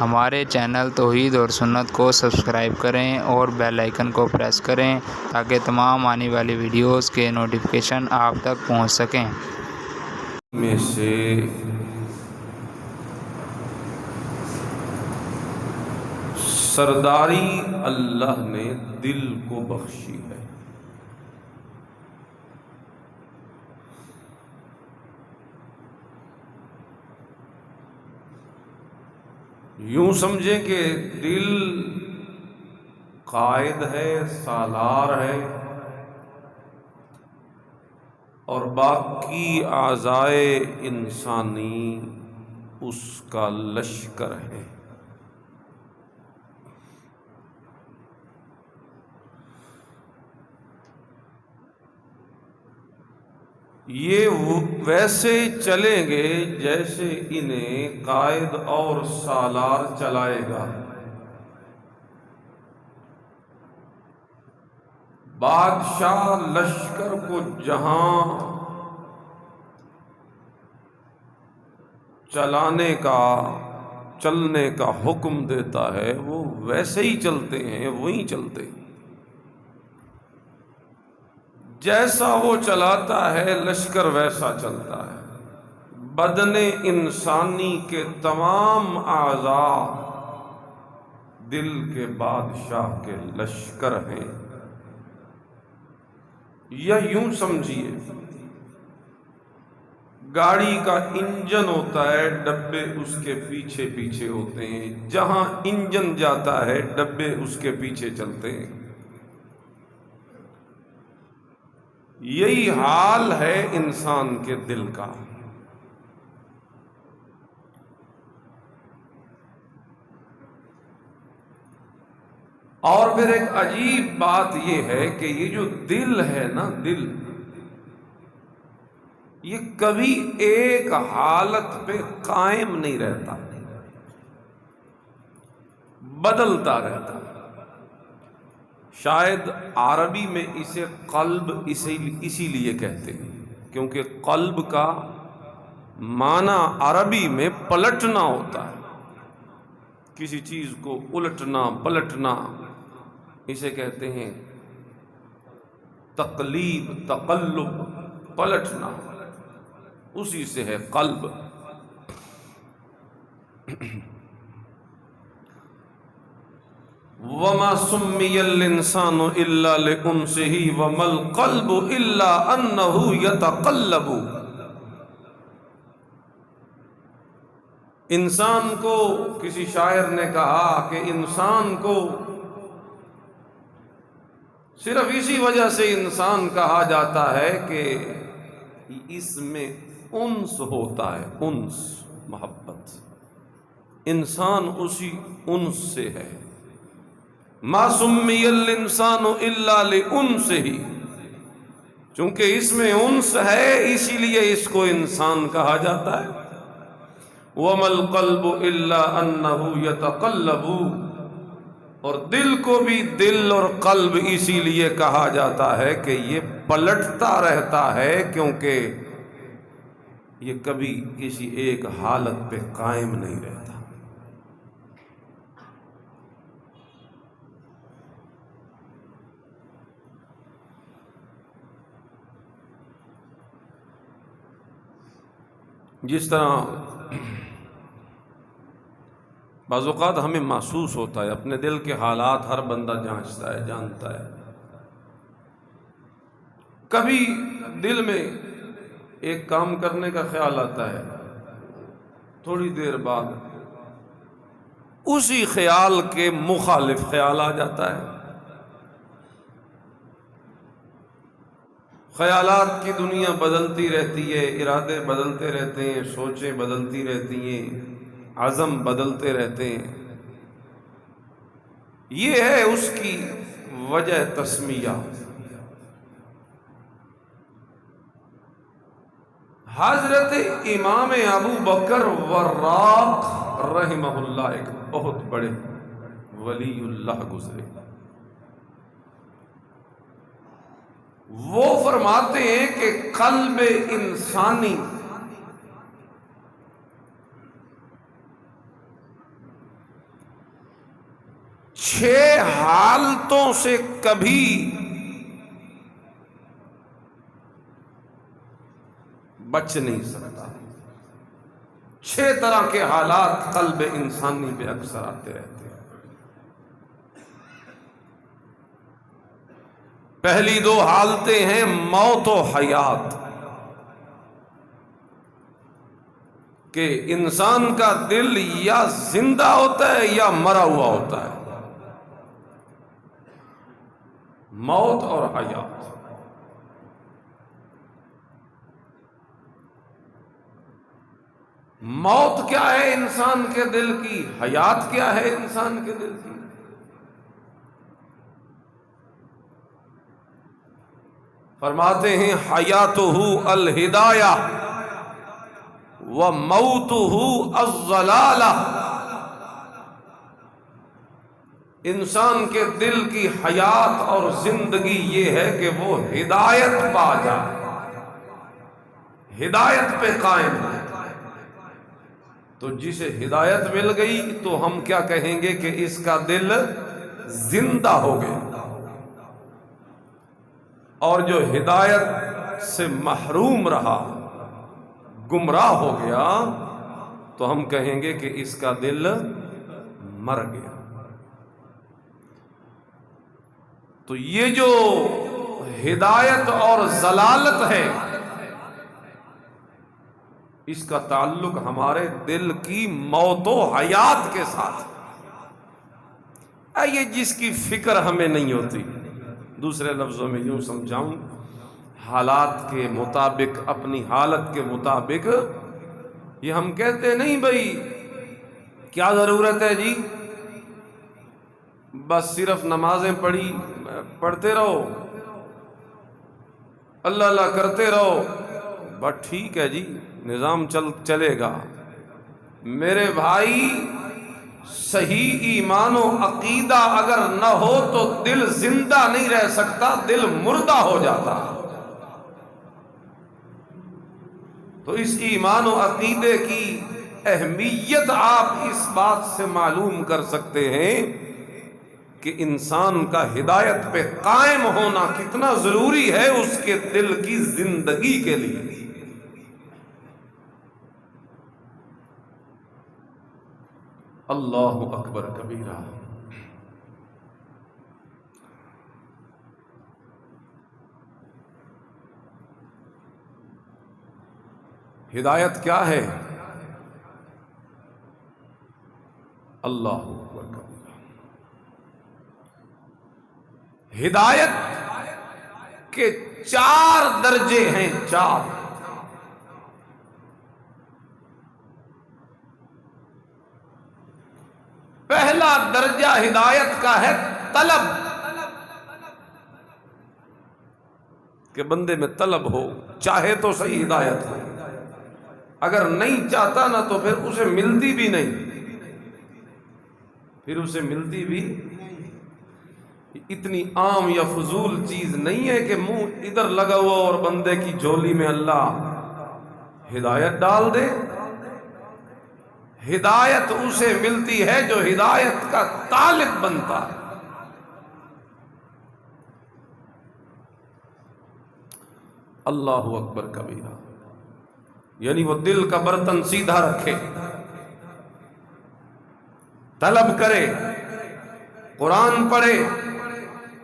ہمارے چینل توحید اور سنت کو سبسکرائب کریں اور بیل آئیکن کو پریس کریں تاکہ تمام آنے والی ویڈیوز کے نوٹیفیکیشن آپ تک پہنچ سکیں۔ میں سے سرداری اللہ نے دل کو بخشی ہے۔ یوں سمجھیں کہ دل قائد ہے، سالار ہے، اور باقی اعضائے انسانی اس کا لشکر ہے۔ یہ ویسے چلیں گے جیسے انہیں قائد اور سالار چلائے گا۔ بادشاہ لشکر کو جہاں چلانے کا، چلنے کا حکم دیتا ہے وہ ویسے ہی چلتے ہیں، وہیں چلتے ہیں۔ جیسا وہ چلاتا ہے لشکر ویسا چلتا ہے۔ بدن انسانی کے تمام اعضاء دل کے بادشاہ کے لشکر ہیں۔ یا یوں سمجھیے، گاڑی کا انجن ہوتا ہے، ڈبے اس کے پیچھے پیچھے ہوتے ہیں، جہاں انجن جاتا ہے ڈبے اس کے پیچھے چلتے ہیں۔ یہی حال ہے انسان کے دل کا۔ اور پھر ایک عجیب بات یہ ہے کہ یہ جو دل ہے نا، دل یہ کبھی ایک حالت پہ قائم نہیں رہتا، بدلتا رہتا۔ شاید عربی میں اسے قلب اسی لیے کہتے ہیں کیونکہ قلب کا معنی عربی میں پلٹنا ہوتا ہے، کسی چیز کو الٹنا پلٹنا، اسے کہتے ہیں تقلیب، تقلب، پلٹنا، اسی سے ہے قلب۔ وَمَا سُمِّيَ الْإِنسَانُ إِلَّا لِأُنْسِهِ وَمَا الْقَلْبُ إِلَّا أَنَّهُ يَتَقَلَّبُ۔ انسان کو، کسی شاعر نے کہا کہ انسان کو صرف اسی وجہ سے انسان کہا جاتا ہے کہ اس میں انس ہوتا ہے، انس، محبت۔ انسان اسی انس سے ہے۔ ما سمی الانسان الا لانسہ، چونکہ اس میں انس ہے اسی لیے اس کو انسان کہا جاتا ہے۔ وما القلب الا انہ یتقلب، اور دل کو بھی دل اور قلب اسی لیے کہا جاتا ہے کہ یہ پلٹتا رہتا ہے، کیونکہ یہ کبھی کسی ایک حالت پہ قائم نہیں رہتا۔ جس طرح بعض اوقات ہمیں محسوس ہوتا ہے، اپنے دل کے حالات ہر بندہ جانچتا ہے، جانتا ہے۔ کبھی دل میں ایک کام کرنے کا خیال آتا ہے، تھوڑی دیر بعد اسی خیال کے مخالف خیال آ جاتا ہے۔ خیالات کی دنیا بدلتی رہتی ہے، ارادے بدلتے رہتے ہیں، سوچیں بدلتی رہتی ہیں، عزم بدلتے رہتے ہیں۔ یہ ہے اس کی وجہ تسمیہ۔ حضرت امام ابو بکر وراق رحمہ اللہ ایک بہت بڑے ولی اللہ گزرے، وہ فرماتے ہیں کہ قلب انسانی 6 حالتوں سے کبھی بچ نہیں سکتا۔ 6 طرح کے حالات قلب انسانی پہ اکثر آتے رہتے ہیں۔ پہلی 2 حالتیں ہیں موت و حیات، کہ انسان کا دل یا زندہ ہوتا ہے یا مرا ہوا ہوتا ہے، موت اور حیات۔ موت کیا ہے انسان کے دل کی، حیات کیا ہے انسان کے دل کی؟ فرماتے ہیں حیاتہ الہدایہ وموتہ الضلالہ، انسان کے دل کی حیات اور زندگی یہ ہے کہ وہ ہدایت پا جائے، ہدایت پہ قائم ہے۔ تو جسے ہدایت مل گئی تو ہم کیا کہیں گے کہ اس کا دل زندہ ہو گیا، اور جو ہدایت سے محروم رہا، گمراہ ہو گیا، تو ہم کہیں گے کہ اس کا دل مر گیا۔ تو یہ جو ہدایت اور ضلالت ہے، اس کا تعلق ہمارے دل کی موت و حیات کے ساتھ۔ یہ جس کی فکر ہمیں نہیں ہوتی، دوسرے لفظوں میں یوں سمجھاؤں، حالات کے مطابق، اپنی حالت کے مطابق یہ ہم کہتے نہیں بھائی کیا ضرورت ہے جی، بس صرف نمازیں پڑھتے رہو، اللہ اللہ کرتے رہو، بس ٹھیک ہے جی، نظام چلے گا۔ میرے بھائی، صحیح ایمان و عقیدہ اگر نہ ہو تو دل زندہ نہیں رہ سکتا، دل مردہ ہو جاتا۔ تو اس ایمان و عقیدے کی اہمیت آپ اس بات سے معلوم کر سکتے ہیں کہ انسان کا ہدایت پہ قائم ہونا کتنا ضروری ہے اس کے دل کی زندگی کے لیے۔ اللہ اکبر کبیرہ۔ ہدایت کیا ہے؟ اللہ اکبر کبیرہ۔ ہدایت کے 4 درجے ہیں، 4۔ پہلا درجہ ہدایت کا ہے طلب، کہ بندے میں طلب ہو، چاہے تو صحیح ہدایت ہو، اگر نہیں چاہتا نا تو پھر اسے ملتی بھی نہیں، اتنی عام یا فضول چیز نہیں ہے کہ منہ ادھر لگا ہوا اور بندے کی جھولی میں اللہ ہدایت ڈال دے۔ ہدایت اسے ملتی ہے جو ہدایت کا طالب بنتا ہے۔ اللہ اکبر کبیرہ، یعنی وہ دل کا برتن سیدھا رکھے، طلب کرے، قرآن پڑھے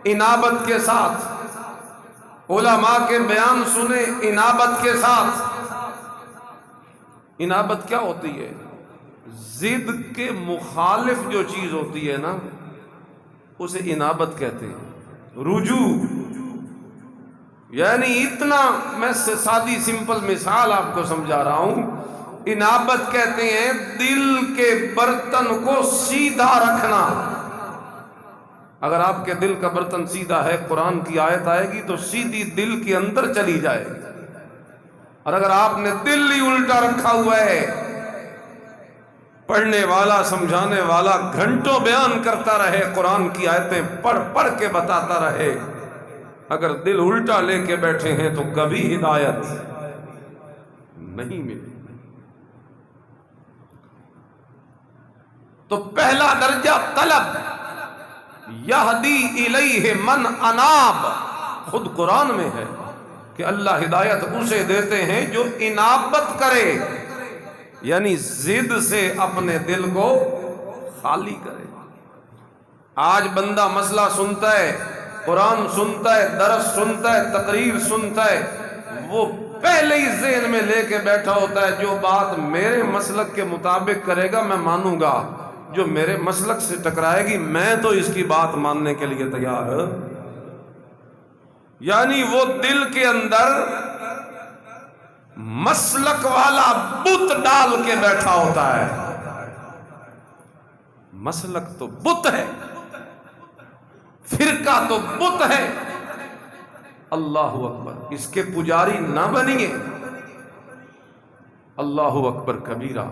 انابت کے ساتھ، علماء کے بیان سنے انابت کے ساتھ۔ انابت کیا ہوتی ہے؟ ضد کے مخالف جو چیز ہوتی ہے نا، اسے انابت کہتے ہیں، رجوع۔ یعنی اتنا، میں سادی سمپل مثال آپ کو سمجھا رہا ہوں، انابت کہتے ہیں دل کے برتن کو سیدھا رکھنا۔ اگر آپ کے دل کا برتن سیدھا ہے، قرآن کی آیت آئے گی تو سیدھی دل کے اندر چلی جائے گی، اور اگر آپ نے دل ہی الٹا رکھا ہوا ہے، پڑھنے والا سمجھانے والا گھنٹوں بیان کرتا رہے، قرآن کی آیتیں پڑھ کے بتاتا رہے، اگر دل الٹا لے کے بیٹھے ہیں تو کبھی ہدایت نہیں ملے۔ تو پہلا درجہ طلب، یہدی الیہ من اناب، خود قرآن میں ہے کہ اللہ ہدایت اسے دیتے ہیں جو انابت کرے، یعنی ضد سے اپنے دل کو خالی کرے۔ آج بندہ مسئلہ سنتا ہے، قرآن سنتا ہے، درس سنتا ہے، تقریر سنتا ہے، وہ پہلے ہی ذہن میں لے کے بیٹھا ہوتا ہے جو بات میرے مسلک کے مطابق کرے گا میں مانوں گا، جو میرے مسلک سے ٹکرائے گی میں تو اس کی بات ماننے کے لیے تیار ہوں۔ یعنی وہ دل کے اندر مسلک والا بت ڈال کے بیٹھا ہوتا ہے۔ مسلک تو بت ہے، فرقہ تو بت ہے۔ اللہ اکبر، اس کے پجاری نہ بنیے۔ اللہ اکبر کبیرہ۔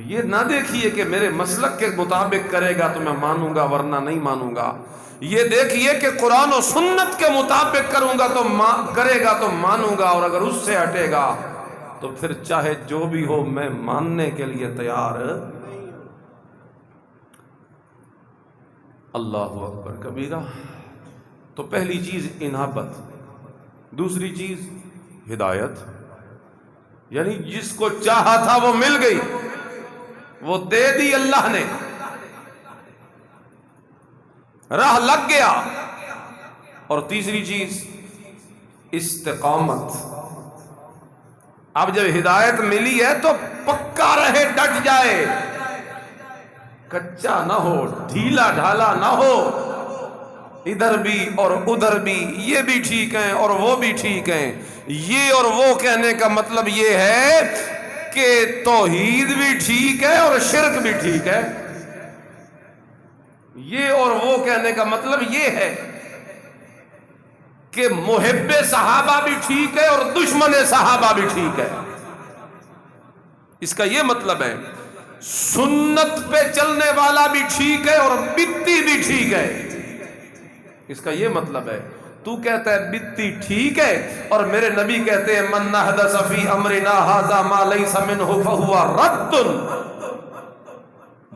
یہ نہ دیکھیے کہ میرے مسلک کے مطابق کرے گا تو میں مانوں گا ورنہ نہیں مانوں گا، یہ دیکھیے کہ قرآن و سنت کے مطابق کروں گا تو کرے گا تو مانوں گا، اور اگر اس سے ہٹے گا تو پھر چاہے جو بھی ہو میں ماننے کے لیے تیار۔ اللہ اکبر کبیرہ۔ تو پہلی چیز انابت، دوسری چیز ہدایت، یعنی جس کو چاہا تھا وہ مل گئی، وہ دے دی اللہ نے، راہ لگ گیا۔ اور تیسری چیز استقامت۔ اب جب ہدایت ملی ہے تو پکا رہے، ڈٹ جائے، کچا نہ ہو، ڈھیلا ڈھالا نہ ہو، ادھر بھی اور ادھر بھی، یہ بھی ٹھیک ہیں اور وہ بھی ٹھیک ہیں۔ یہ اور وہ کہنے کا مطلب یہ ہے کہ توحید بھی ٹھیک ہے اور شرک بھی ٹھیک ہے۔ یہ اور وہ کہنے کا مطلب یہ ہے کہ محب صحابہ بھی ٹھیک ہے اور دشمن صحابہ بھی ٹھیک ہے۔ اس کا یہ مطلب ہے سنت پہ چلنے والا بھی ٹھیک ہے اور بتی بھی ٹھیک ہے۔ اس کا یہ مطلب ہے تو کہتا ہے بتی ٹھیک ہے اور میرے نبی کہتے ہیں من احدث فی امرنا ھذا ما لیس منہ فہو رد،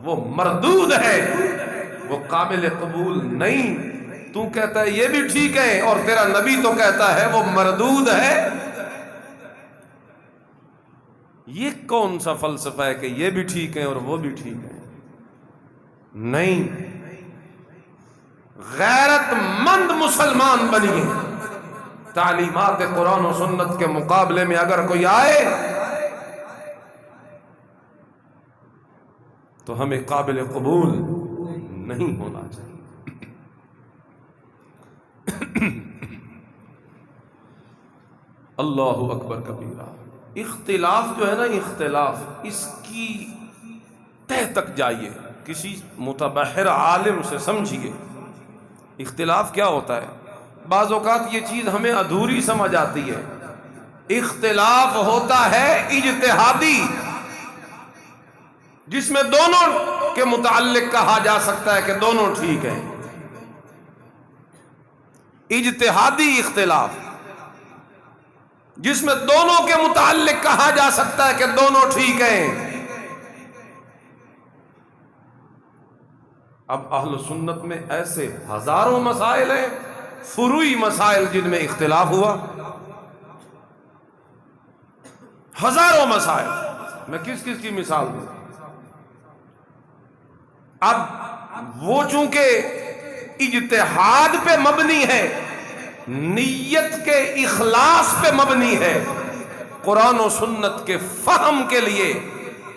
وہ مردود ہے، وہ قابل قبول نہیں۔ تو کہتا ہے یہ بھی ٹھیک ہے اور تیرا نبی تو کہتا ہے وہ مردود ہے۔ یہ کون سا فلسفہ ہے کہ یہ بھی ٹھیک ہے اور وہ بھی ٹھیک ہے؟ نہیں، غیرت مند مسلمان بنیے۔ تعلیمات قرآن و سنت کے مقابلے میں اگر کوئی آئے تو ہمیں قابل قبول نہیں ہونا چاہیے۔ اللہ اکبر کبیرہ۔ اختلاف جو ہے نا، اختلاف اس کی تہ تک جائیے، کسی متبحر عالم سے سمجھیے اختلاف کیا ہوتا ہے۔ بعض اوقات یہ چیز ہمیں ادھوری سمجھ آتی ہے۔ اختلاف ہوتا ہے اجتہادی، جس میں دونوں کے متعلق کہا جا سکتا ہے کہ دونوں ٹھیک ہیں۔ اجتہادی اختلاف جس میں دونوں کے متعلق کہا جا سکتا ہے کہ دونوں ٹھیک ہیں۔ اب اہل سنت میں ایسے ہزاروں مسائل ہیں، فروعی مسائل جن میں اختلاف ہوا، ہزاروں مسائل۔ میں کس کس کی مثال دوں؟ اب وہ چونکہ اجتہاد پہ مبنی ہے، نیت کے اخلاص پہ مبنی ہے، قرآن و سنت کے فہم کے لیے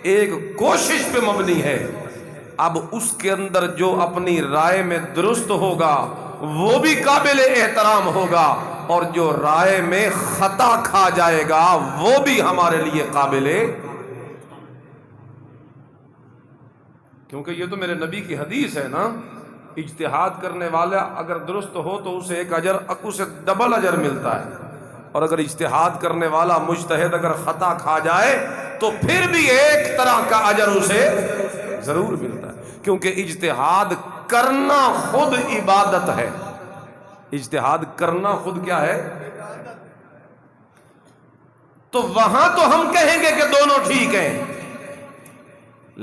ایک کوشش پہ مبنی ہے۔ اب اس کے اندر جو اپنی رائے میں درست ہوگا وہ بھی قابل احترام ہوگا، اور جو رائے میں خطا کھا جائے گا وہ بھی ہمارے لیے قابل، کیونکہ یہ تو میرے نبی کی حدیث ہے نا، اجتہاد کرنے والا اگر درست ہو تو اسے ایک اجر، اسے ڈبل اجر ملتا ہے، اور اگر اجتہاد کرنے والا مجتہد اگر خطا کھا جائے تو پھر بھی ایک طرح کا اجر اسے ضرور ملتا ہے، کیونکہ اجتہاد کرنا خود عبادت ہے۔ اجتہاد کرنا خود کیا ہے؟ تو وہاں تو ہم کہیں گے کہ دونوں ٹھیک ہیں،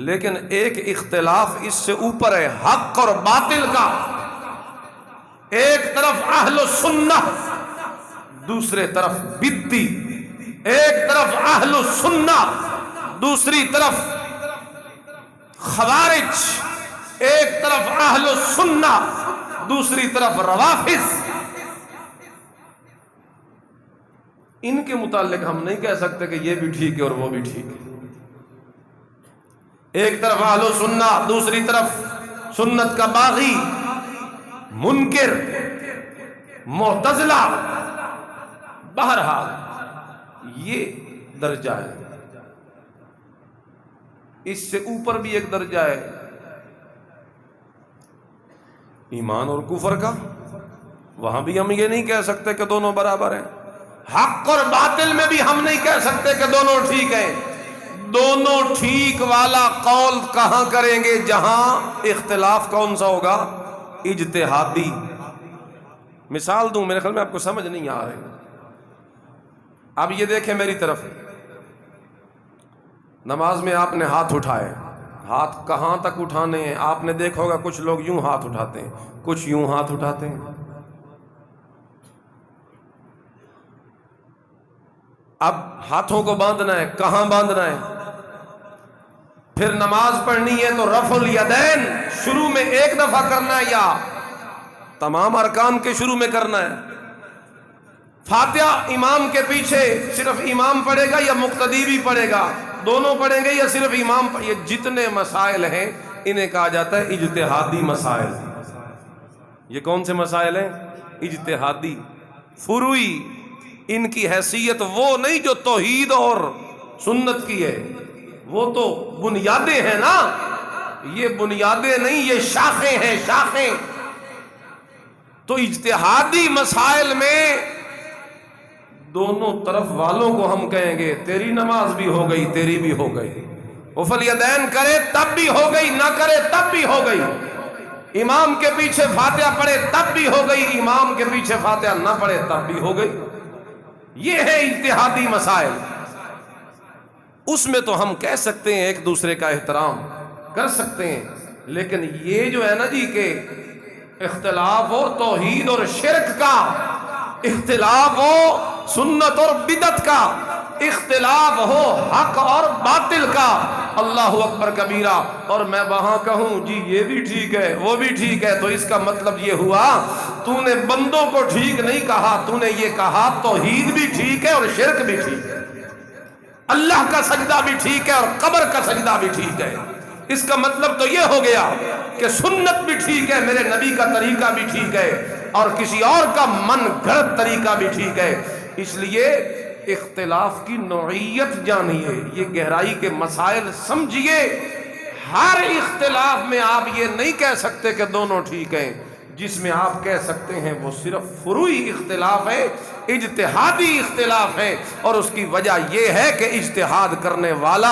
لیکن ایک اختلاف اس سے اوپر ہے، حق اور باطل کا۔ ایک طرف اہل السنہ، دوسرے طرف بدتی، ایک طرف اہل السنہ، دوسری طرف خوارج، ایک طرف اہل السنہ، دوسری طرف روافض. ان کے متعلق ہم نہیں کہہ سکتے کہ یہ بھی ٹھیک ہے اور وہ بھی ٹھیک ہے. ایک طرف اہل السنہ، دوسری طرف سنت کا باغی، منکر، معتزلہ. بہرحال یہ درجہ ہے. اس سے اوپر بھی ایک درجہ ہے ایمان اور کفر کا. وہاں بھی ہم یہ نہیں کہہ سکتے کہ دونوں برابر ہیں. حق اور باطل میں بھی ہم نہیں کہہ سکتے کہ دونوں ٹھیک ہیں. دونوں ٹھیک والا قول کہاں کریں گے؟ جہاں اختلاف کون سا ہوگا؟ اجتہادی. مثال دوں، میرے خیال میں آپ کو سمجھ نہیں آ رہی. اب یہ دیکھیں میری طرف، نماز میں آپ نے ہاتھ اٹھائے. ہاتھ کہاں تک اٹھانے ہیں؟ آپ نے دیکھا ہوگا کچھ لوگ یوں ہاتھ اٹھاتے ہیں، کچھ یوں ہاتھ اٹھاتے ہیں. اب ہاتھوں کو باندھنا ہے، کہاں باندھنا ہے؟ پھر نماز پڑھنی ہے تو رفع الیدین شروع میں ایک دفعہ کرنا ہے یا تمام ارکان کے شروع میں کرنا ہے؟ فاتحہ امام کے پیچھے صرف امام پڑھے گا یا مقتدی بھی پڑھے گا؟ دونوں پڑھیں گے یا صرف امام یہ جتنے مسائل ہیں انہیں کہا جاتا ہے اجتہادی مسائل. یہ کون سے مسائل ہیں؟ اجتہادی، فروعی. ان کی حیثیت وہ نہیں جو توحید اور سنت کی ہے، وہ تو بنیادیں ہیں نا. یہ بنیادیں نہیں، یہ شاخیں ہیں، شاخیں. تو اجتہادی مسائل میں دونوں طرف والوں کو ہم کہیں گے تیری نماز بھی ہو گئی، تیری بھی ہو گئی. رفع الیدین کرے تب بھی ہو گئی، نہ کرے تب بھی ہو گئی. امام کے پیچھے فاتحہ پڑھے تب بھی ہو گئی، امام کے پیچھے فاتحہ نہ پڑھے تب بھی ہو گئی. یہ ہے اجتہادی مسائل. اس میں تو ہم کہہ سکتے ہیں ایک دوسرے کا احترام کر سکتے ہیں، لیکن یہ جو ہے نا جی کہ اختلاف ہو توحید اور شرک کا، اختلاف ہو سنت اور بدعت کا، اختلاف ہو حق اور باطل کا، اللہ اکبر کبیرہ، اور میں وہاں کہوں جی یہ بھی ٹھیک ہے وہ بھی ٹھیک ہے، تو اس کا مطلب یہ ہوا تو نے بندوں کو ٹھیک نہیں کہا، تو نے یہ کہا توحید بھی ٹھیک ہے اور شرک بھی ٹھیک ہے، اللہ کا سجدہ بھی ٹھیک ہے اور قبر کا سجدہ بھی ٹھیک ہے. اس کا مطلب تو یہ ہو گیا کہ سنت بھی ٹھیک ہے، میرے نبی کا طریقہ بھی ٹھیک ہے، اور کسی اور کا من گھڑت طریقہ بھی ٹھیک ہے. اس لیے اختلاف کی نوعیت جانیے، یہ گہرائی کے مسائل سمجھیے. ہر اختلاف میں آپ یہ نہیں کہہ سکتے کہ دونوں ٹھیک ہیں. جس میں آپ کہہ سکتے ہیں وہ صرف فروعی اختلاف ہے، اجتہادی اختلاف ہے، اور اس کی وجہ یہ ہے کہ اجتہاد کرنے والا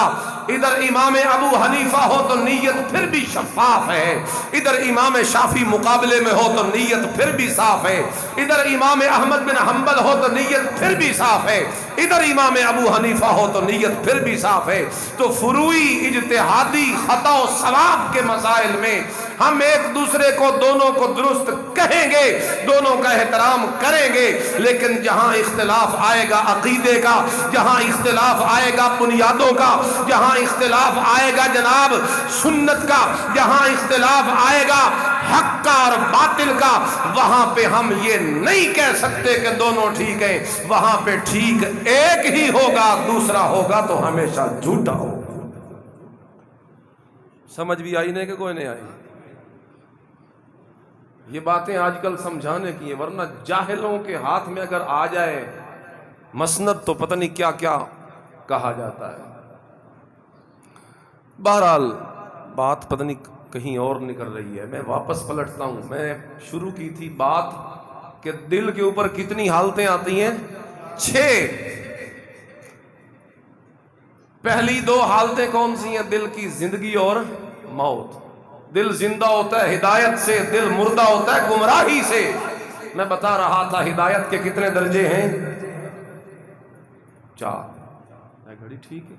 ادھر امام ابو حنیفہ ہو تو نیت پھر بھی شفاف ہے، ادھر امام شافعی مقابلے میں ہو تو نیت پھر بھی صاف ہے، ادھر امام احمد بن حنبل ہو تو نیت پھر بھی صاف ہے، ادھر امام ابو حنیفہ ہو تو نیت پھر بھی صاف ہے. تو فروعی اجتہادی خطا و ثواب کے مسائل میں ہم ایک دوسرے کو دونوں کو درست کہیں گے، دونوں کا احترام کریں گے. لیکن جہاں اختلاف آئے گا عقیدے کا، جہاں اختلاف آئے گا بنیادوں کا، جہاں اختلاف آئے گا جناب سنت کا، جہاں اختلاف آئے گا حق کا اور باطل کا، وہاں پہ ہم یہ نہیں کہہ سکتے کہ دونوں ٹھیک ہیں. وہاں پہ ٹھیک ایک ہی ہوگا، دوسرا ہوگا تو ہمیشہ جھوٹا ہوگا. سمجھ بھی آئی نہیں کہ کوئی نہیں آئی؟ یہ باتیں آج کل سمجھانے کی ہیں، ورنہ جاہلوں کے ہاتھ میں اگر آ جائے مسند تو پتہ نہیں کیا کیا کہا جاتا ہے. بہرحال بات پتہ نہیں کہیں اور نکل رہی ہے. میں واپس پلٹتا ہوں. میں شروع کی تھی بات کہ دل کے اوپر کتنی حالتیں آتی ہیں؟ 6. پہلی 2 حالتیں کون سی ہیں؟ دل کی زندگی اور موت. دل زندہ ہوتا ہے ہدایت سے، دل مردہ ہوتا ہے گمراہی سے. میں بتا رہا تھا ہدایت کے کتنے درجے ہیں؟ 4. گھڑی ٹھیک ہے؟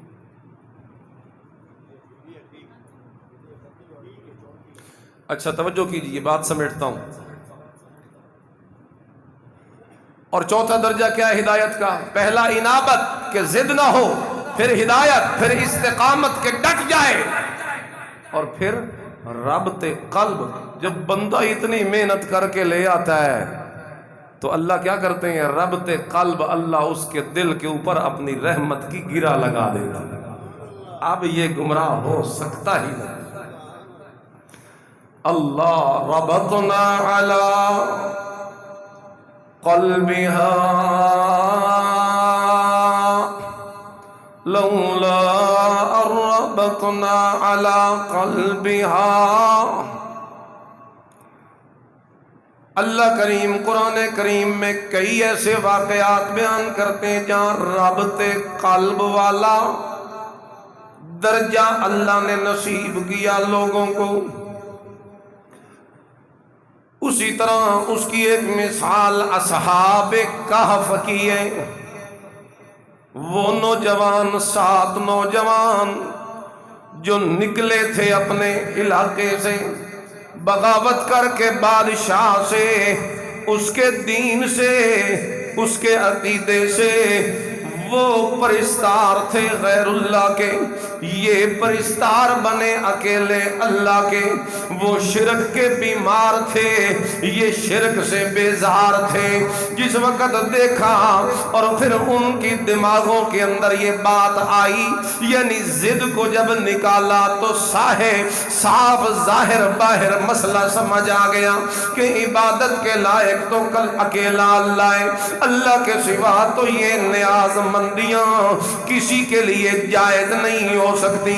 اچھا توجہ کیجیے، بات سمیٹتا ہوں. اور چوتھا درجہ کیا ہے ہدایت کا؟ پہلا انابت کہ ضد نہ ہو، پھر ہدایت، پھر استقامت کے ڈٹ جائے، اور پھر ربط قلب۔ جب بندہ اتنی محنت کر کے لے آتا ہے تو اللہ کیا کرتے ہیں؟ ربط قلب، اللہ اس کے دل کے اوپر اپنی رحمت کی گرہ لگا دیتا ہے، اب یہ گمراہ ہو سکتا ہی نہیں۔ اللہ ربطنا علی قلبها لولا ربطنا على قلبها۔ اللہ کریم قرآن کریم میں کئی ایسے واقعات بیان کرتے ہیں جہاں ربط قلب والا درجہ اللہ نے نصیب کیا لوگوں کو۔ اسی طرح اس کی ایک مثال اصحاب کہف کی ہے۔ وہ نوجوان، 7 نوجوان جو نکلے تھے اپنے علاقے سے بغاوت کر کے بادشاہ سے، اس کے دین سے، اس کے عقیدے سے، وہ پرستار تھے غیر اللہ کے، یہ پرستار بنے اکیلے اللہ کے۔ وہ شرک کے بیمار تھے، یہ شرک سے بیزار تھے۔ جس وقت دیکھا اور پھر ان کی دماغوں کے اندر یہ بات آئی، یعنی ضد کو جب نکالا تو صاف ظاہر باہر مسئلہ سمجھ آ گیا کہ عبادت کے لائق تو کل اکیلا اللہ ہے، اللہ کے سوا تو یہ نیاز مندیاں کسی کے لیے جائز نہیں ہو سکتی،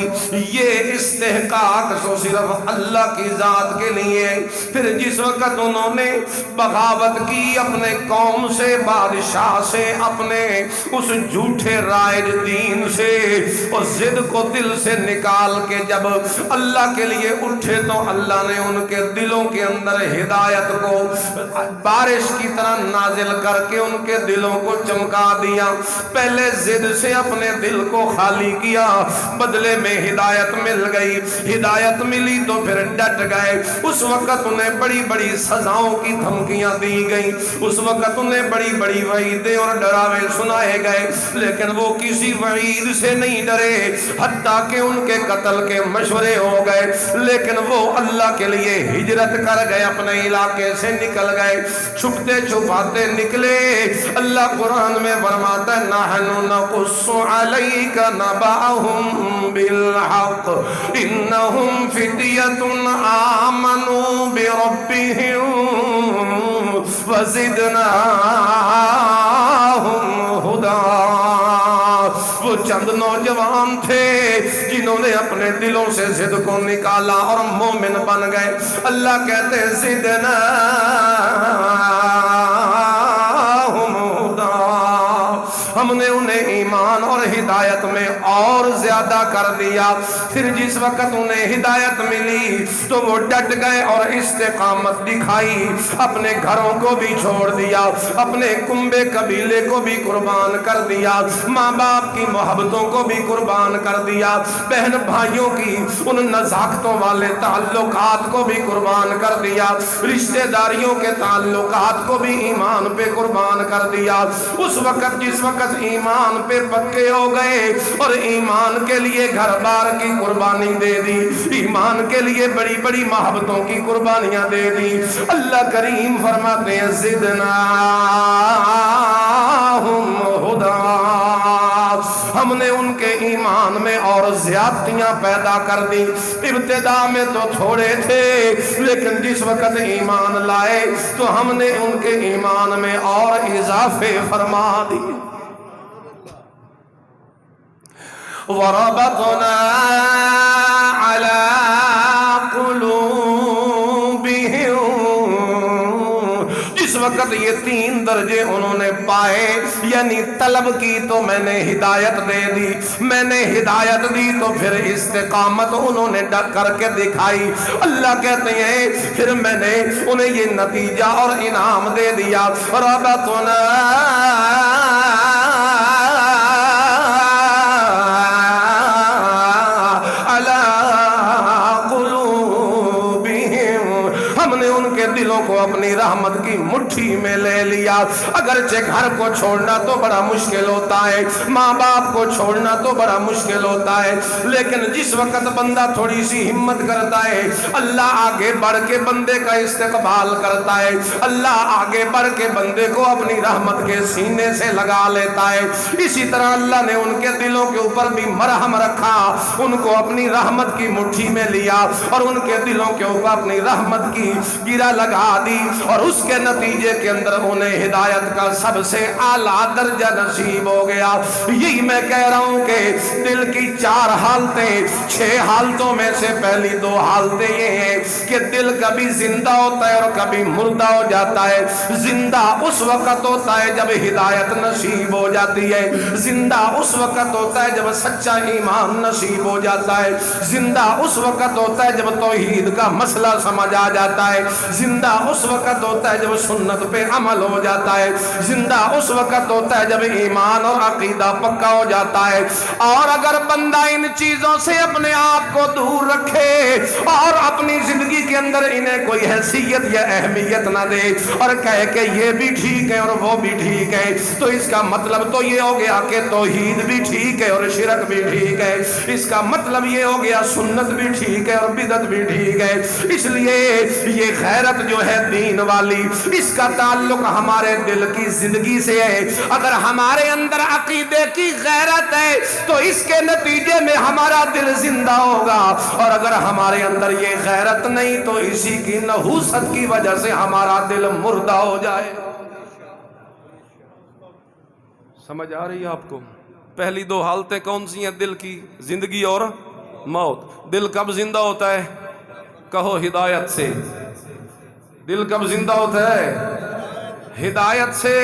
یہ استحقاق تو صرف اللہ کی ذات کے لیے۔ پھر جس وقت انہوں نے بغاوت کی اپنے قوم سے، بادشاہ سے، اپنے اس جھوٹے رائج دین سے، اور ضد کو دل سے نکال کے جب اللہ کے لیے اٹھے تو اللہ نے ان کے دلوں کے اندر ہدایت کو بارش کی طرح نازل کر کے ان کے دلوں کو چمکا دیا۔ پہلے ضد سے اپنے دل کو خالی کیا، بدلے میں ہدایت مل گئی، ہدایت ملی تو پھر ڈٹ گئے۔ اس وقت انہیں بڑی بڑی سزاؤں کی دھمکیاں دی گئیں، اس وقت انہیں بڑی بڑی وعیدیں اور ڈراوے سنائے گئے، لیکن وہ کسی وعید سے نہیں ڈرے، حتیٰ کہ ان کے قتل کے مشورے ہو گئے، لیکن وہ اللہ کے لیے ہجرت کر گئے، اپنے علاقے سے نکل گئے، چھپتے چھپاتے نکلے۔ اللہ قرآن میں فرماتا ہے نحن نقص علیک نبأہم بالحق انہم فتیۃ آمنوا بربہم وزدناہم ہدی۔ وہ چند نوجوان تھے جنہوں نے اپنے دلوں سے ضد کو نکالا اور مومن بن گئے۔ اللہ کہتے ہیں زدناہم ہدی، ہم نے انہیں ایمان اور ہدایت میں اور زیادہ کر دیا۔ پھر جس وقت انہیں ہدایت ملی تو وہ ڈٹ گئے اور استقامت دکھائی، اپنے گھروں کو بھی چھوڑ دیا، اپنے کنبے قبیلے کو بھی قربان کر دیا، ماں باپ کی محبتوں کو بھی قربان کر دیا، بہن بھائیوں کی ان نزاکتوں والے تعلقات کو بھی قربان کر دیا، رشتہ داریوں کے تعلقات کو بھی ایمان پہ قربان کر دیا۔ اس وقت جس وقت ایمان پہ پکے ہو گئے اور ایمان کے لیے گھر بار کی قربانی دے دی، ایمان کے لیے بڑی بڑی محبتوں کی قربانیاں دے دی، اللہ کریم فرماتے ہیں زدناہم ہدی، ہم نے ان کے ایمان میں اور زیادتیاں پیدا کر دی۔ ابتدا میں تو تھوڑے تھے، لیکن جس وقت ایمان لائے تو ہم نے ان کے ایمان میں اور اضافے فرما دی۔ وَرَبَطْنَا عَلَىٰ قُلُوبِهِمْ، جس وقت یہ 3 درجے انہوں نے پائے، یعنی طلب کی تو میں نے ہدایت دے دی، میں نے ہدایت دی تو پھر استقامت انہوں نے ڈٹ کر کے دکھائی۔ اللہ کہتے ہیں پھر میں نے انہیں یہ نتیجہ اور انعام دے دیا۔ رَبَطْنَا ہم نے ان کے دلوں کو اپنی رحمت کی مٹھی میں لے لیا۔ اگرچہ گھر کو چھوڑنا تو بڑا مشکل ہوتا ہے، ماں باپ کو چھوڑنا تو بڑا مشکل ہوتا ہے، لیکن جس وقت بندہ تھوڑی سی ہمت کرتا ہے، اللہ آگے بڑھ کے بندے کا استقبال کرتا ہے، اللہ آگے بڑھ کے بندے کو اپنی رحمت کے سینے سے لگا لیتا ہے۔ اسی طرح اللہ نے ان کے دلوں کے اوپر بھی مرہم رکھا، ان کو اپنی رحمت کی مٹھی میں لیا اور ان کے دلوں کے اوپر اپنی رحمت کی گرہ لگا دی، اور اس کے نتیجے کے اندر انہیں ہدایت کا سب سے اعلیٰ درجہ نصیب ہو گیا۔ یہی میں کہہ رہا ہوں کہ دل کی 4 حالتیں، 6 حالتوں میں سے پہلی 2 حالتیں یہ ہیں کہ دل کبھی زندہ ہوتا ہے اور کبھی مردہ ہو جاتا ہے۔ زندہ اس وقت ہوتا ہے جب ہدایت نصیب ہو جاتی ہے، زندہ اس وقت ہوتا ہے جب سچا ایمان نصیب ہو جاتا ہے، زندہ اس وقت ہوتا ہے جب توحید کا مسئلہ سمجھ آ جاتا ہے، زندہ اس وقت ہوتا ہے جب سنت پہ عمل ہو جاتا ہے، زندہ اس وقت ہوتا ہے جب ایمان اور عقیدہ پکا ہو جاتا ہے۔ اور اگر بندہ ان چیزوں سے اپنے آپ کو دور رکھے اور اپنی زندگی کے اندر انہیں کوئی حیثیت یا اہمیت نہ دے اور کہے کہ یہ بھی ٹھیک ہے اور وہ بھی ٹھیک ہے، تو اس کا مطلب تو یہ ہو گیا کہ توحید بھی ٹھیک ہے اور شرک بھی ٹھیک ہے، اس کا مطلب یہ ہو گیا سنت بھی ٹھیک ہے اور بدعت بھی ٹھیک ہے۔ اس لیے یہ غیرت جو ہے دین والی، اس کا تعلق ہمارے دل کی زندگی سے ہے۔ اگر ہمارے اندر عقیدے کی غیرت ہے تو اس کے نتیجے میں ہمارا دل زندہ ہوگا، اور اگر ہمارے اندر یہ غیرت نہیں تو اسی کی نحوست کی وجہ سے ہمارا دل مردہ ہو جائے۔ سمجھ آ رہی ہے آپ کو؟ پہلی 2 حالتیں کون سی ہیں دل کی؟ زندگی اور موت۔ دل کب زندہ ہوتا ہے؟ کہو ہدایت سے۔ دل کب زندہ ہوتا ہے؟ ہدایت سے۔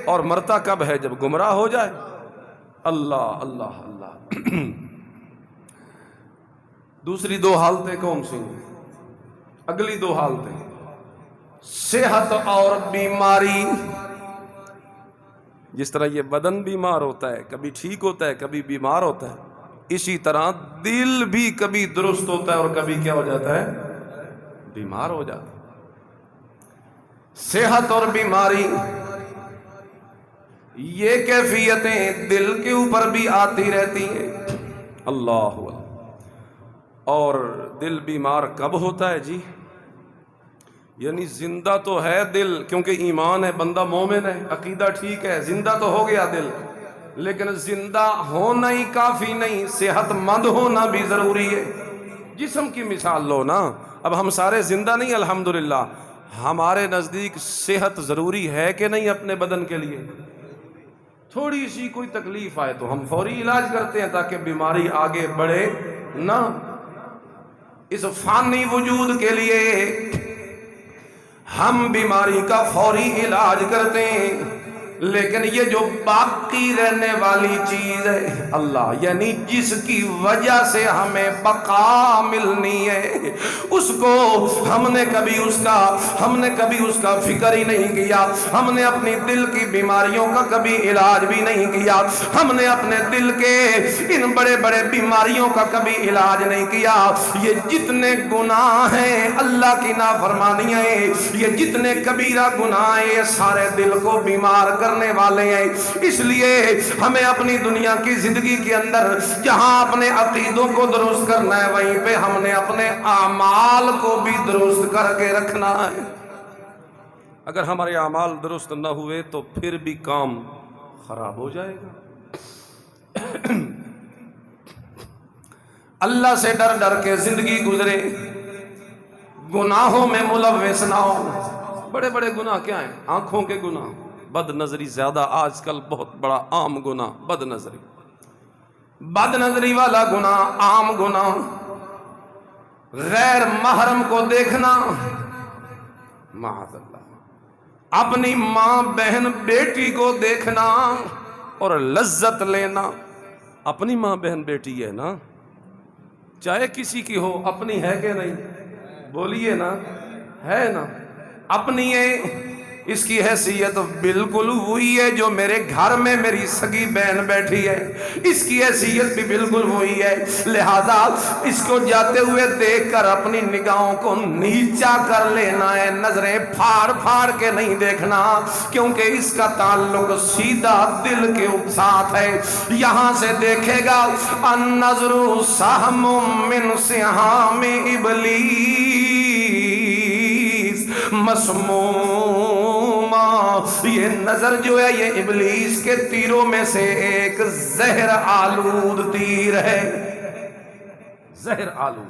اور مرتا کب ہے؟ جب گمراہ ہو جائے۔ اللہ اللہ اللہ۔ دوسری 2 حالتیں کون سی ہیں؟ اگلی 2 حالتیں صحت اور بیماری۔ جس طرح یہ بدن بیمار ہوتا ہے، کبھی ٹھیک ہوتا ہے، کبھی بیمار ہوتا ہے، اسی طرح دل بھی کبھی درست ہوتا ہے اور کبھی کیا ہو جاتا ہے؟ بیمار ہو جاتا ہے۔ صحت اور بیماری، یہ کیفیتیں دل کے اوپر بھی آتی رہتی ہیں۔ اللہ اکبر۔ اور دل بیمار کب ہوتا ہے جی؟ یعنی زندہ تو ہے دل، کیونکہ ایمان ہے، بندہ مومن ہے، عقیدہ ٹھیک ہے، زندہ تو ہو گیا دل، لیکن زندہ ہونا ہی کافی نہیں، صحت مند ہونا بھی ضروری ہے۔ جسم کی مثال لو نا، اب ہم سارے زندہ نہیں الحمدللہ، ہمارے نزدیک صحت ضروری ہے کہ نہیں اپنے بدن کے لیے؟ تھوڑی سی کوئی تکلیف آئے تو ہم فوری علاج کرتے ہیں تاکہ بیماری آگے بڑھے نہ۔ اس فانی وجود کے لیے ہم بیماری کا فوری علاج کرتے ہیں، لیکن یہ جو باقی رہنے والی چیز ہے اللہ، یعنی جس کی وجہ سے ہمیں بقا ملنی ہے، اس کو ہم نے کبھی اس کا فکر ہی نہیں کیا۔ ہم نے اپنی دل کی بیماریوں کا کبھی علاج بھی نہیں کیا، ہم نے اپنے دل کے ان بڑے بڑے بیماریوں کا کبھی علاج نہیں کیا۔ یہ جتنے گناہ ہیں اللہ کی نافرمانیاں ہیں، یہ جتنے کبیرہ گناہ ہیں، یہ سارے دل کو بیمار کرنے والے ہیں۔ اس لیے ہمیں اپنی دنیا کی زندگی کے اندر جہاں اپنے عقیدوں کو درست کرنا ہے، وہیں پہ ہم نے اپنے اعمال کو بھی درست کر کے رکھنا ہے۔ اگر ہمارے اعمال درست نہ ہوئے تو پھر بھی کام خراب ہو جائے گا۔ اللہ سے ڈر ڈر کے زندگی گزرے، گناہوں میں ملوث نہ ہو۔ بڑے بڑے گناہ کیا ہیں؟ آنکھوں کے گناہ، بد نظری زیادہ آج کل بہت بڑا عام گناہ، بد نظری والا گناہ، عام گناہ، غیر محرم کو دیکھنا، معاذ اللہ، اپنی ماں بہن بیٹی کو دیکھنا اور لذت لینا۔ اپنی ماں بہن بیٹی ہے نا، چاہے کسی کی ہو، اپنی ہے کہ نہیں؟ بولیے نا، ہے نا، اپنی ہے، اس کی حیثیت بالکل وہی ہے جو میرے گھر میں میری سگی بہن بیٹھی ہے، اس کی حیثیت بھی بالکل وہی ہے، لہذا اس کو جاتے ہوئے دیکھ کر اپنی نگاہوں کو نیچا کر لینا ہے، نظریں پھاڑ پھاڑ کے نہیں دیکھنا، کیونکہ اس کا تعلق سیدھا دل کے ساتھ ہے۔ یہاں سے دیکھے گا النظر سہم من سہام ابلیس مسموما، یہ نظر جو ہے یہ ابلیس کے تیروں میں سے ایک زہر آلود تیر ہے۔ زہر آلود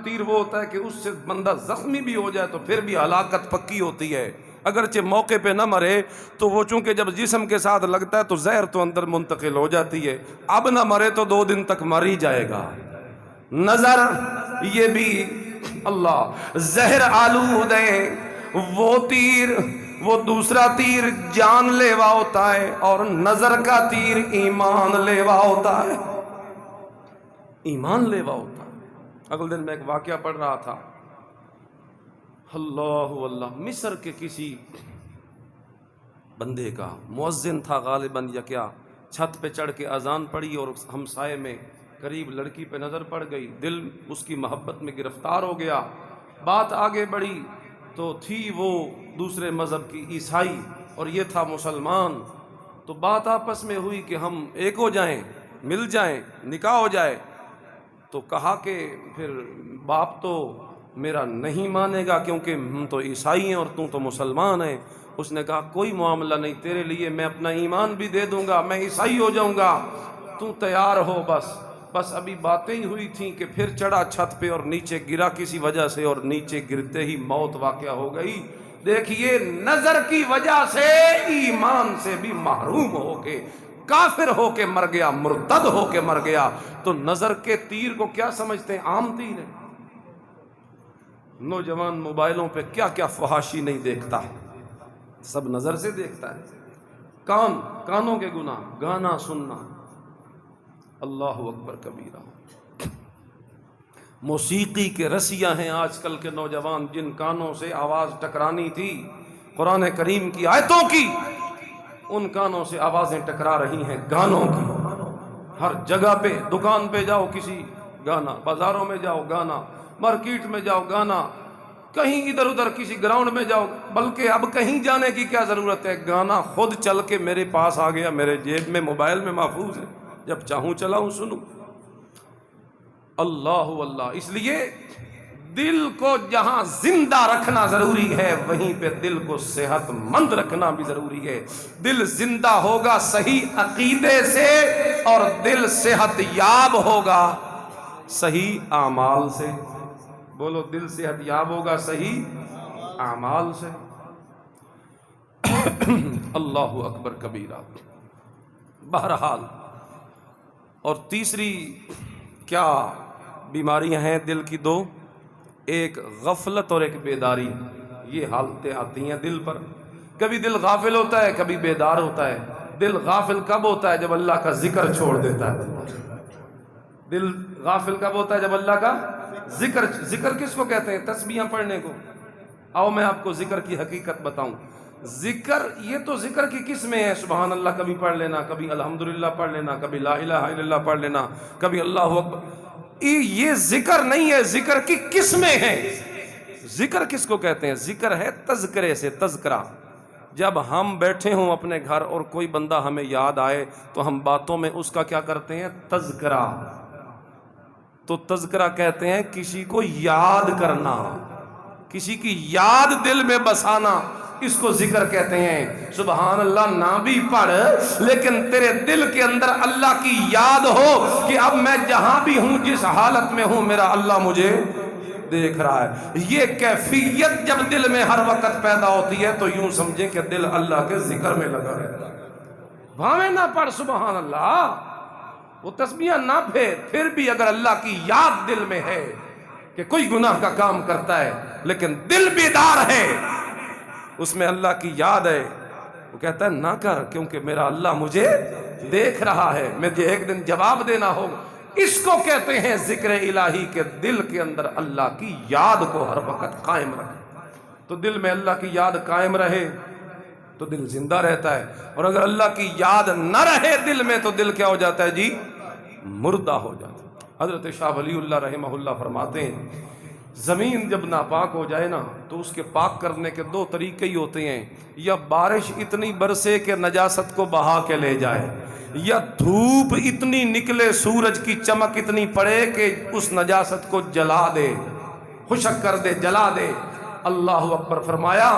تیر وہ ہوتا ہے کہ اس سے بندہ زخمی بھی ہو جائے تو پھر بھی ہلاکت پکی ہوتی ہے، اگرچہ موقع پہ نہ مرے تو وہ چونکہ جب جسم کے ساتھ لگتا ہے تو زہر تو اندر منتقل ہو جاتی ہے، اب نہ مرے تو 2 دن تک مر ہی جائے گا۔ نظر یہ بھی اللہ زہر آلود ہے، وہ تیر، وہ دوسرا تیر جان لیوا ہوتا ہے، اور نظر کا تیر ایمان لیوا ہوتا ہے، ایمان لیوا ہوتا ہے۔ اگلے دن میں ایک واقعہ پڑھ رہا تھا، اللہ مصر کے کسی بندے کا مؤذن تھا غالباً یا کیا، چھت پہ چڑھ کے اذان پڑھی اور ہمسائے میں قریب لڑکی پہ نظر پڑ گئی، دل اس کی محبت میں گرفتار ہو گیا، بات آگے بڑھی تو تھی وہ دوسرے مذہب کی عیسائی اور یہ تھا مسلمان، تو بات آپس میں ہوئی کہ ہم ایک ہو جائیں، مل جائیں، نکاح ہو جائے، تو کہا کہ پھر باپ تو میرا نہیں مانے گا کیونکہ ہم تو عیسائی ہیں اور تو مسلمان ہیں۔ اس نے کہا کوئی معاملہ نہیں، تیرے لیے میں اپنا ایمان بھی دے دوں گا، میں عیسائی ہو جاؤں گا، تو تیار ہو بس ابھی باتیں ہی ہوئی تھیں کہ پھر چڑھا چھت پہ اور نیچے گرا کسی وجہ سے، اور نیچے گرتے ہی موت واقع ہو گئی۔ دیکھیے نظر کی وجہ سے ایمان سے بھی محروم ہو کے کافر ہو کے مر گیا، مرتد ہو کے مر گیا۔ تو نظر کے تیر کو کیا سمجھتے ہیں؟ عام تیر ہے۔ نوجوان موبائلوں پہ کیا کیا فحاشی نہیں دیکھتا، سب نظر سے دیکھتا ہے۔ کانوں کے گناہ، گانا سننا، اللہ اکبر کبیرہ۔ موسیقی کے رسیاں ہیں آج کل کے نوجوان، جن کانوں سے آواز ٹکرانی تھی قرآن کریم کی آیتوں کی، ان کانوں سے آوازیں ٹکرا رہی ہیں گانوں کی۔ ہر جگہ پہ، دکان پہ جاؤ کسی گانا، بازاروں میں جاؤ گانا، مارکیٹ میں جاؤ گانا، کہیں ادھر ادھر کسی گراؤنڈ میں جاؤ، بلکہ اب کہیں جانے کی کیا ضرورت ہے، گانا خود چل کے میرے پاس آ گیا، میرے جیب میں موبائل میں محفوظ ہے، جب چاہوں چلاؤں سنوں۔ اللہ اس لیے دل کو جہاں زندہ رکھنا ضروری ہے وہیں پہ دل کو صحت مند رکھنا بھی ضروری ہے۔ دل زندہ ہوگا صحیح عقیدے سے، اور دل صحت یاب ہوگا صحیح اعمال سے۔ بولو، دل صحت یاب ہوگا صحیح اعمال سے۔ اللہ اکبر کبیرہ۔ بہرحال، اور تیسری کیا بیماریاں ہیں دل کی؟ 2، ایک غفلت اور ایک بیداری۔ یہ حالتیں آتی ہیں دل پر، کبھی دل غافل ہوتا ہے، کبھی بیدار ہوتا ہے۔ دل غافل کب ہوتا ہے؟ جب اللہ کا ذکر چھوڑ دیتا ہے۔ دل غافل کب ہوتا ہے؟ جب اللہ کا ذکر کس کو کہتے ہیں؟ تسبیحاں پڑھنے کو۔ آؤ میں آپ کو ذکر کی حقیقت بتاؤں۔ ذکر، یہ تو ذکر کی قسمیں ہیں، سبحان اللہ کبھی پڑھ لینا، کبھی الحمدللہ پڑھ لینا، کبھی لا الہ الا اللہ پڑھ لینا، کبھی اللہ اکبر۔ یہ ذکر نہیں ہے، ذکر کی قسمیں ہیں۔ ذکر کس کو کہتے ہیں؟ ذکر ہے تذکرے سے، تذکرہ۔ جب ہم بیٹھے ہوں اپنے گھر اور کوئی بندہ ہمیں یاد آئے تو ہم باتوں میں اس کا کیا کرتے ہیں؟ تذکرہ۔ تو تذکرہ کہتے ہیں کسی کو یاد کرنا، کسی کی یاد دل میں بسانا، اس کو ذکر کہتے ہیں۔ سبحان اللہ نہ بھی پڑھ، لیکن تیرے دل کے اندر اللہ کی یاد ہو کہ اب میں جہاں بھی ہوں، جس حالت میں ہوں، میرا اللہ مجھے دیکھ رہا ہے۔ یہ کیفیت جب دل میں ہر وقت پیدا ہوتی ہے تو یوں سمجھیں کہ دل اللہ کے ذکر میں لگا رہتا ہے۔ بھاوے نہ پڑھ سبحان اللہ، وہ تسبیحاں نہ پھر بھی اگر اللہ کی یاد دل میں ہے کہ کوئی گناہ کا کام کرتا ہے لیکن دل بیدار ہے، اس میں اللہ کی یاد ہے، وہ کہتا ہے نہ کر، کیونکہ میرا اللہ مجھے دیکھ رہا ہے، مجھے ایک دن جواب دینا ہوگا۔ اس کو کہتے ہیں ذکر الہی، کے دل کے اندر اللہ کی یاد کو ہر وقت قائم رکھیں۔ تو دل میں اللہ کی یاد قائم رہے تو دل زندہ رہتا ہے، اور اگر اللہ کی یاد نہ رہے دل میں تو دل کیا ہو جاتا ہے جی؟ مردہ ہو جاتا ہے۔ حضرت شاہ ولی اللہ رحمہ اللہ فرماتے ہیں زمین جب ناپاک ہو جائے نا تو اس کے پاک کرنے کے دو طریقے ہی ہوتے ہیں، یا بارش اتنی برسے کہ نجاست کو بہا کے لے جائے، یا دھوپ اتنی نکلے، سورج کی چمک اتنی پڑے کہ اس نجاست کو جلا دے، خشک کر دے، جلا دے۔ اللہ اکبر فرمایا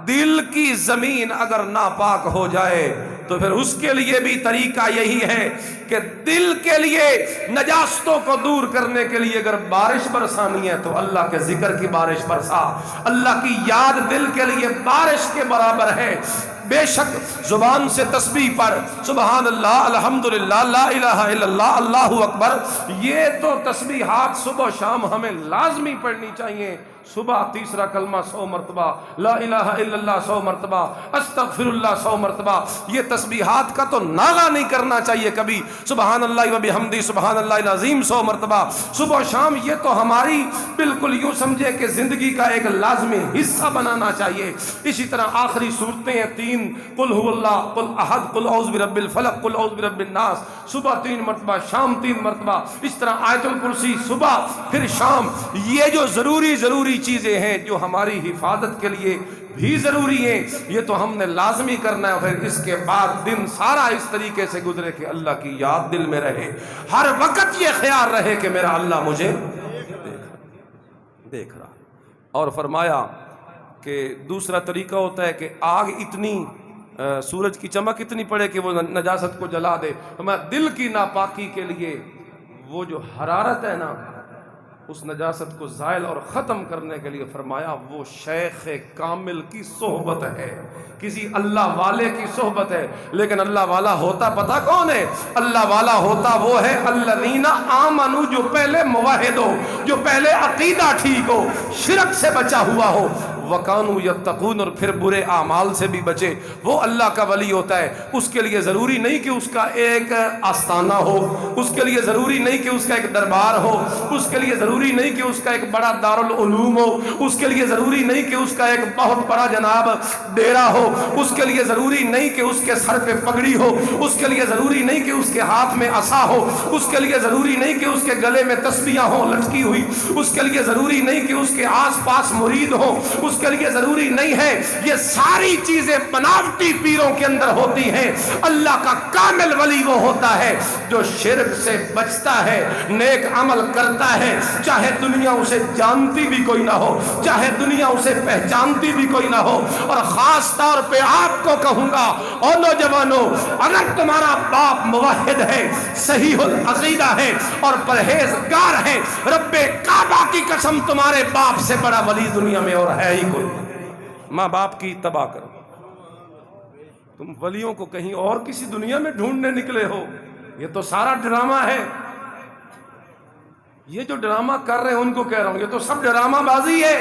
دل کی زمین اگر ناپاک ہو جائے تو پھر اس کے لیے بھی طریقہ یہی ہے کہ دل کے لیے نجاستوں کو دور کرنے کے لیے اگر بارش برسانی ہے تو اللہ کے ذکر کی بارش برسا۔ اللہ کی یاد دل کے لیے بارش کے برابر ہے۔ بے شک زبان سے تسبیح پڑھ، سبحان اللہ، الحمدللہ، لا الہ الا اللہ، اللہ اکبر، یہ تو تسبیحات صبح و شام ہمیں لازمی پڑھنی چاہیے۔ صبح تیسرا کلمہ 100 مرتبہ، لا الہ الا اللہ 100 مرتبہ، استغفر اللہ 100 مرتبہ۔ یہ تسبیحات کا تو ناغہ نہیں کرنا چاہیے کبھی، سبحان اللہ و بحمدہ، سبحان اللہ العظیم 100 مرتبہ صبح و شام۔ یہ تو ہماری بالکل یوں سمجھے کہ زندگی کا ایک لازمی حصہ بنانا چاہیے۔ اسی طرح آخری صورتیں ہیں 3، قل هو اللہ، قل احد، قل اعوذ برب الفلق، قل اعوذ برب الناس، صبح 3 مرتبہ، شام 3 مرتبہ۔ اس طرح آیت الکرسی صبح پھر شام۔ یہ جو ضروری چیزیں ہیں جو ہماری حفاظت کے لیے بھی ضروری ہیں، یہ تو ہم نے لازمی کرنا ہے۔ پھر اس کے بعد دن سارا اس طریقے سے گزرے کہ اللہ کی یاد دل میں رہے، ہر وقت یہ خیال رہے کہ میرا اللہ مجھے دیکھ رہا۔ اور فرمایا کہ دوسرا طریقہ ہوتا ہے کہ آگ اتنی، سورج کی چمک اتنی پڑے کہ وہ نجاست کو جلا دے۔ ہمارے دل کی ناپاکی کے لیے وہ جو حرارت ہے نا، اس نجاست کو زائل اور ختم کرنے کے لیے فرمایا وہ شیخ کامل کی صحبت ہے، کسی اللہ والے کی صحبت ہے۔ لیکن اللہ والا ہوتا پتہ کون ہے؟ اللہ والا ہوتا وہ ہے الذین آمنوا، جو پہلے موحد ہو، جو پہلے عقیدہ ٹھیک ہو، شرک سے بچا ہوا ہو، وَقَانُوا يَتَّقُونَ، اور پھر برے اعمال سے بھی بچے، وہ اللہ کا ولی ہوتا ہے۔ اس کے لیے ضروری نہیں کہ اس کا ایک آستانہ ہو، اس کے لیے ضروری نہیں کہ اس کا ایک دربار ہو، اس کے لیے ضروری نہیں کہ اس کا ایک بڑا دارالعلوم ہو، اس کے لیے ضروری نہیں کہ اس کا ایک بہت بڑا جناب ڈیرا ہو، اس کے لیے ضروری نہیں کہ اس کے سر پہ پگڑی ہو، اس کے لیے ضروری نہیں کہ اس کے ہاتھ میں عصا ہو، اس کے لیے ضروری نہیں کہ اس کے گلے میں تسبیحاں ہوں لٹکی ہوئی، اس کے لیے ضروری نہیں کہ اس کے آس پاس مرید ہوں، اس کے لیے ضروری نہیں ہے۔ یہ ساری چیزیں بناوٹی پیروں کے اندر ہوتی ہیں۔ اللہ کا کامل ولی وہ ہوتا ہے جو شرک سے بچتا ہے، نیک عمل کرتا ہے، چاہے دنیا اسے جانتی بھی کوئی نہ ہو، چاہے دنیا اسے پہچانتی بھی کوئی نہ ہو۔ اور خاص طور پہ آپ کو کہوں گا، اور نوجوانوں، اگر تمہارا باپ موحد ہے، صحیح العقیدہ ہے اور پرہیزگار ہے، رب کعبہ کی قسم تمہارے باپ سے بڑا ولی دنیا میں اور ہے ہی کوئی۔ ماں باپ کی تباہ کرو، تم ولیوں کو کہیں اور کسی دنیا میں ڈھونڈنے نکلے ہو، یہ تو سارا ڈرامہ ہے۔ یہ جو ڈرامہ کر رہے ہیں ان کو کہہ رہا ہوں، یہ تو سب ڈرامہ بازی ہے۔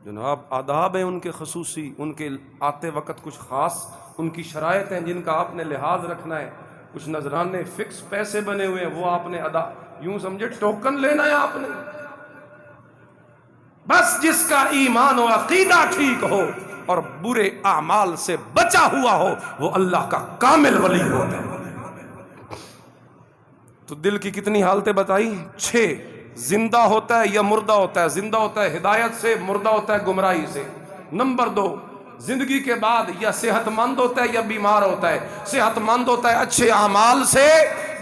جناب آداب ہیں ان کے خصوصی، ان کے آتے وقت کچھ خاص ان کی شرائط ہیں جن کا آپ نے لحاظ رکھنا ہے۔ کچھ نذرانے فکس پیسے بنے ہوئے ہیں، وہ آپ نے ادا، یوں سمجھے ٹوکن لینا ہے آپ نے۔ بس جس کا ایمان و عقیدہ ٹھیک ہو اور برے اعمال سے بچا ہوا ہو، وہ اللہ کا کامل ولی ہوتا ہے۔ تو دل کی کتنی حالتیں بتائی؟ 6۔ زندہ ہوتا ہے یا مردہ ہوتا ہے؟ زندہ ہوتا ہے ہدایت سے، مردہ ہوتا ہے گمراہی سے۔ نمبر 2، زندگی کے بعد یا صحت مند ہوتا ہے یا بیمار ہوتا ہے؟ صحت مند ہوتا ہے اچھے اعمال سے،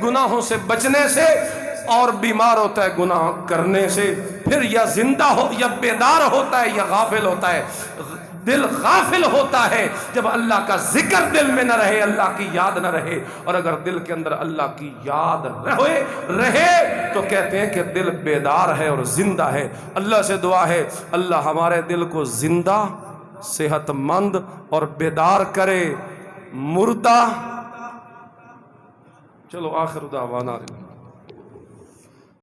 گناہوں سے بچنے سے، اور بیمار ہوتا ہے گناہ کرنے سے۔ پھر یا زندہ ہو یا بیدار ہوتا ہے یا غافل ہوتا ہے۔ دل غافل ہوتا ہے جب اللہ کا ذکر دل میں نہ رہے، اللہ کی یاد نہ رہے۔ اور اگر دل کے اندر اللہ کی یاد رہے تو کہتے ہیں کہ دل بیدار ہے اور زندہ ہے۔ اللہ سے دعا ہے اللہ ہمارے دل کو زندہ، صحت مند اور بیدار کرے۔ مردہ، چلو آخر دعوانا